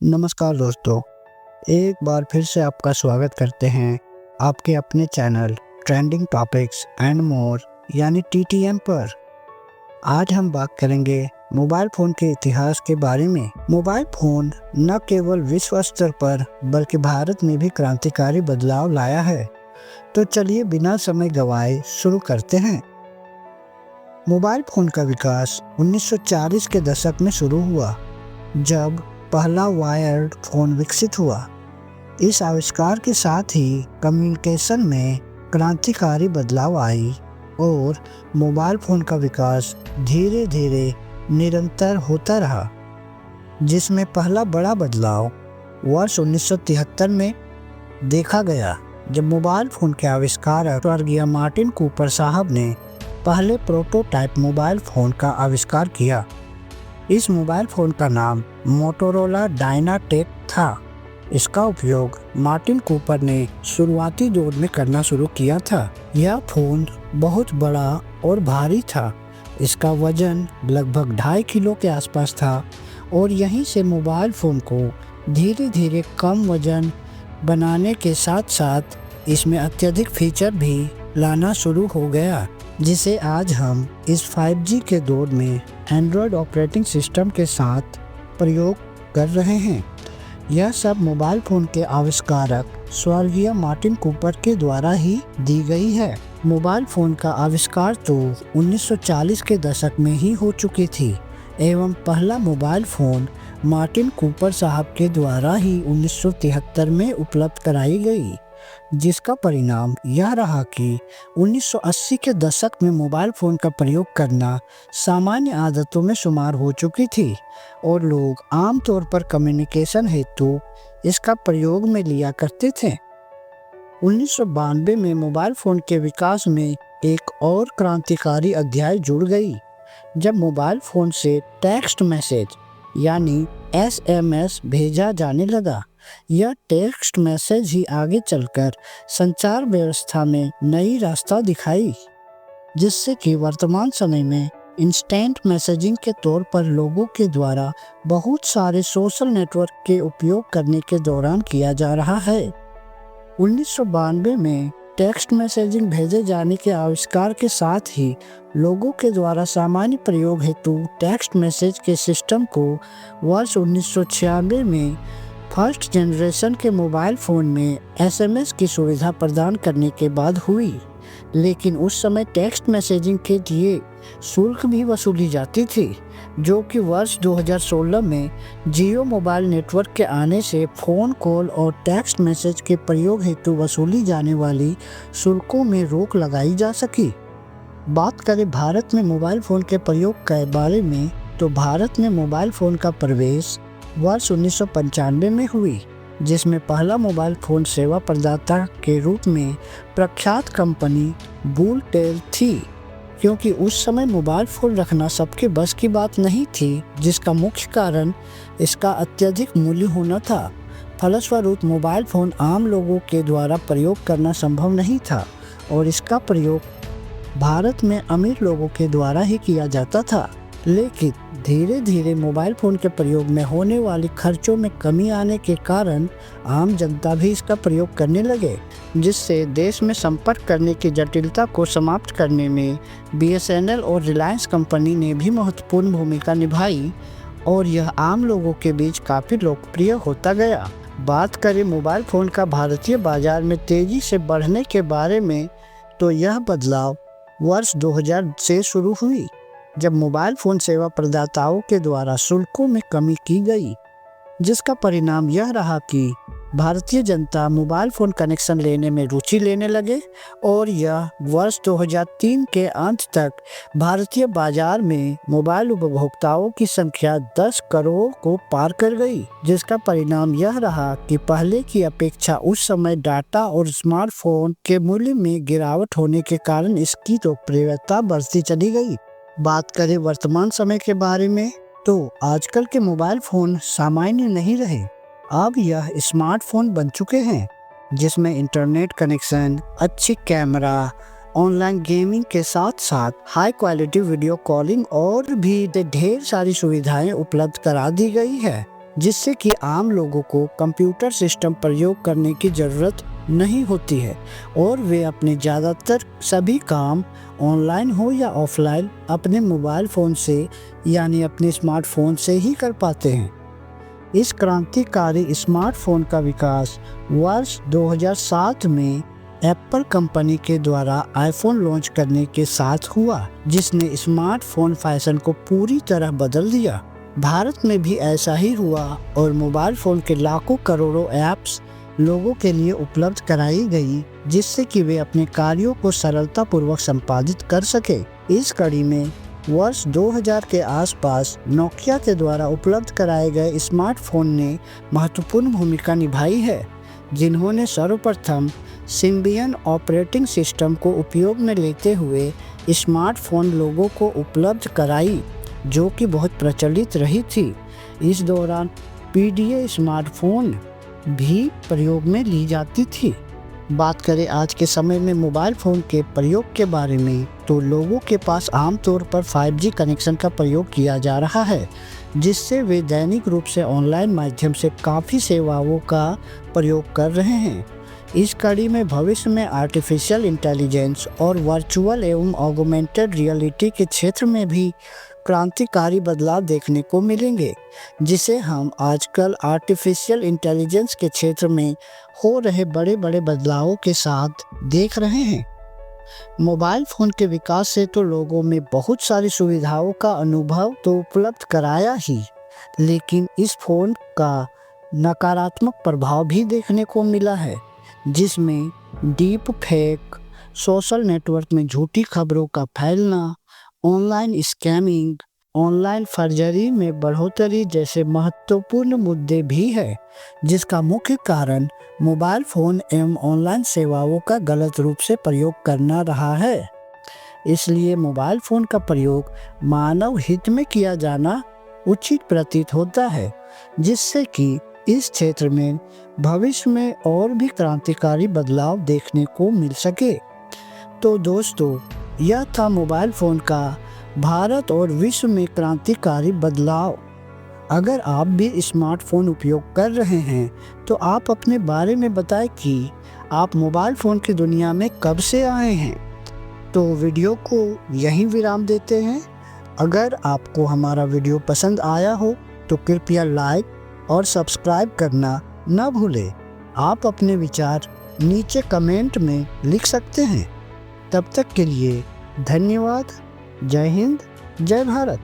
नमस्कार दोस्तों, एक बार फिर से आपका स्वागत करते हैं आपके अपने channel trending topics and more यानी टीटीएम पर। आज हम बात करेंगे मोबाइल फ़ोन के इतिहास के बारे में। मोबाइल फ़ोन न केवल विश्व स्तर पर बल्कि भारत में भी क्रांतिकारी बदलाव लाया है। तो चलिए बिना समय गंवाए शुरू करते हैं। मोबाइल फ़ोन का विकास 1940 के दशक में शुरू हुआ, जब पहला वायर्ड फ़ोन विकसित हुआ। इस आविष्कार के साथ ही कम्युनिकेशन में क्रांतिकारी बदलाव आई और मोबाइल फ़ोन का विकास धीरे धीरे निरंतर होता रहा, जिसमें पहला बड़ा बदलाव वर्ष 1973 में देखा गया, जब मोबाइल फ़ोन के आविष्कारक स्वर्गीय मार्टिन कूपर साहब ने पहले प्रोटोटाइप मोबाइल फ़ोन का आविष्कार किया। इस मोबाइल फ़ोन का नाम मोटोरोला डायनाटेक था। इसका उपयोग मार्टिन कूपर ने शुरुआती दौर में करना शुरू किया था। यह फ़ोन बहुत बड़ा और भारी था। इसका वजन लगभग 2.5 किलो के आसपास था और यहीं से मोबाइल फ़ोन को धीरे धीरे कम वजन बनाने के साथ साथ इसमें अत्यधिक फीचर भी लाना शुरू हो गया, जिसे आज हम इस 5G के दौर में एंड्रॉयड ऑपरेटिंग सिस्टम के साथ प्रयोग कर रहे हैं। यह सब मोबाइल फ़ोन के आविष्कारक स्वर्गीय मार्टिन कूपर के द्वारा ही दी गई है। मोबाइल फ़ोन का आविष्कार तो 1940 के दशक में ही हो चुकी थी एवं पहला मोबाइल फ़ोन मार्टिन कूपर साहब के द्वारा ही 1973 में उपलब्ध कराई गई, जिसका परिणाम यह रहा कि 1980 के दशक में मोबाइल फ़ोन का प्रयोग करना सामान्य आदतों में शुमार हो चुकी थी और लोग आमतौर पर कम्युनिकेशन हेतु इसका प्रयोग में लिया करते थे। 1992 में मोबाइल फ़ोन के विकास में एक और क्रांतिकारी अध्याय जुड़ गई, जब मोबाइल फ़ोन से टेक्स्ट मैसेज यानी SMS भेजा जाने लगा। यह टेक्स्ट मैसेज ही आगे चलकर संचार व्यवस्था में नई रास्ता दिखाई, जिससे कि वर्तमान समय में इंस्टेंट मैसेजिंग के तौर पर लोगों के द्वारा बहुत सारे सोशल नेटवर्क के उपयोग करने के दौरान किया जा रहा है। 1992 में टेक्स्ट मैसेजिंग भेजे जाने के आविष्कार के साथ ही लोगों के द्वारा सामान्य प्रयोग हेतु टेक्स्ट मैसेज के सिस्टम को वर्ष 1996 में फर्स्ट जनरेशन के मोबाइल फ़ोन में SMS की सुविधा प्रदान करने के बाद हुई। लेकिन उस समय टेक्स्ट मैसेजिंग के लिए शुल्क भी वसूली जाती थी, जो कि वर्ष 2016 में जियो मोबाइल नेटवर्क के आने से फ़ोन कॉल और टेक्स्ट मैसेज के प्रयोग हेतु वसूली जाने वाली शुल्कों में रोक लगाई जा सकी। बात करें भारत में मोबाइल फ़ोन के प्रयोग के बारे में, तो भारत में मोबाइल फ़ोन का प्रवेश वर्ष 1995 में हुई, जिसमें पहला मोबाइल फ़ोन सेवा प्रदाता के रूप में प्रख्यात कंपनी वूलटेल थी, क्योंकि उस समय मोबाइल फ़ोन रखना सबके बस की बात नहीं थी, जिसका मुख्य कारण इसका अत्यधिक मूल्य होना था। फलस्वरूप मोबाइल फ़ोन आम लोगों के द्वारा प्रयोग करना संभव नहीं था और इसका प्रयोग भारत में अमीर लोगों के द्वारा ही किया जाता था। लेकिन धीरे धीरे मोबाइल फ़ोन के प्रयोग में होने वाली खर्चों में कमी आने के कारण आम जनता भी इसका प्रयोग करने लगे, जिससे देश में संपर्क करने की जटिलता को समाप्त करने में BSNL और रिलायंस कंपनी ने भी महत्वपूर्ण भूमिका निभाई और यह आम लोगों के बीच काफ़ी लोकप्रिय होता गया। बात करें मोबाइल फ़ोन का भारतीय बाजार में तेज़ी से बढ़ने के बारे में, तो यह बदलाव वर्ष 2000 से शुरू हुई, जब मोबाइल फ़ोन सेवा प्रदाताओं के द्वारा शुल्कों में कमी की गई, जिसका परिणाम यह रहा कि Bharatiya Janata mobile phone connection लेने में रुचि लेने लगे और यह वर्ष 2003 के अंत तक भारतीय बाजार में मोबाइल उपभोक्ताओं की संख्या 10 करोड़ को पार कर गई, जिसका परिणाम यह रहा कि पहले की अपेक्षा उस समय डाटा और स्मार्टफोन के मूल्य में गिरावट होने के कारण इसकी लोकप्रियता बढ़ती चली गई। बात करें वर्तमान समय के बारे में, तो आजकल के मोबाइल फ़ोन सामान्य नहीं रहे। अब यह स्मार्टफोन बन चुके हैं, जिसमें इंटरनेट कनेक्शन, अच्छी कैमरा, ऑनलाइन गेमिंग के साथ साथ हाई क्वालिटी वीडियो कॉलिंग और भी ढेर सारी सुविधाएं उपलब्ध करा दी गई है। जिससे कि आम लोगों को कंप्यूटर सिस्टम प्रयोग करने की ज़रूरत नहीं होती है और वे अपने ज़्यादातर सभी काम ऑनलाइन हो या ऑफलाइन अपने मोबाइल फ़ोन से यानी अपने स्मार्टफोन से ही कर पाते हैं। इस क्रांतिकारी स्मार्टफोन का विकास वर्ष 2007 में एप्पल कंपनी के द्वारा आईफोन लॉन्च करने के साथ हुआ, जिसने स्मार्टफोन फैशन को पूरी तरह बदल दिया। भारत में भी ऐसा ही हुआ और मोबाइल फ़ोन के लाखों करोड़ों ऐप्स लोगों के लिए उपलब्ध कराई गई, जिससे कि वे अपने कार्यों को सरलतापूर्वक संपादित कर सके। इस कड़ी में वर्ष 2000 के आसपास नोकिया के द्वारा उपलब्ध कराए गए स्मार्टफोन ने महत्वपूर्ण भूमिका निभाई है, जिन्होंने सर्वप्रथम सिम्बियन ऑपरेटिंग सिस्टम को उपयोग में लेते हुए स्मार्टफोन लोगों को उपलब्ध कराई, जो कि बहुत प्रचलित रही थी। इस दौरान पीडीए स्मार्टफोन भी प्रयोग में ली जाती थी। बात करें आज के समय में मोबाइल फ़ोन के प्रयोग के बारे में, तो लोगों के पास आमतौर पर 5G कनेक्शन का प्रयोग किया जा रहा है, जिससे वे दैनिक रूप से ऑनलाइन माध्यम से काफ़ी सेवाओं का प्रयोग कर रहे हैं। इस कड़ी में भविष्य में आर्टिफिशियल इंटेलिजेंस और वर्चुअल एवं ऑगमेंटेड रियलिटी के क्षेत्र में भी क्रांतिकारी बदलाव देखने को मिलेंगे, जिसे हम आजकल आर्टिफिशियल इंटेलिजेंस के क्षेत्र में हो रहे बड़े बड़े बदलावों के साथ देख रहे हैं। मोबाइल फ़ोन के विकास से तो लोगों में बहुत सारी सुविधाओं का अनुभव तो उपलब्ध कराया ही, लेकिन इस फ़ोन का नकारात्मक प्रभाव भी देखने को मिला है, जिसमें डीप फेक, सोशल नेटवर्क में झूठी खबरों का फैलना, ऑनलाइन स्कैमिंग, ऑनलाइन फर्जरी में बढ़ोतरी जैसे महत्वपूर्ण मुद्दे भी हैं, जिसका मुख्य कारण मोबाइल फ़ोन एवं ऑनलाइन सेवाओं का गलत रूप से प्रयोग करना रहा है। इसलिए मोबाइल फ़ोन का प्रयोग मानव हित में किया जाना उचित प्रतीत होता है, जिससे कि इस क्षेत्र में भविष्य में और भी क्रांतिकारी बदलाव देखने को मिल सके। तो दोस्तों, यह था मोबाइल फ़ोन का भारत और विश्व में क्रांतिकारी बदलाव। अगर आप भी स्मार्टफोन उपयोग कर रहे हैं तो आप अपने बारे में बताएं कि आप मोबाइल फ़ोन की दुनिया में कब से आए हैं। तो वीडियो को यहीं विराम देते हैं। अगर आपको हमारा वीडियो पसंद आया हो तो कृपया लाइक और सब्सक्राइब करना न भूलें। आप अपने विचार नीचे कमेंट में लिख सकते हैं। तब तक के लिए धन्यवाद। जय हिंद, जय भारत।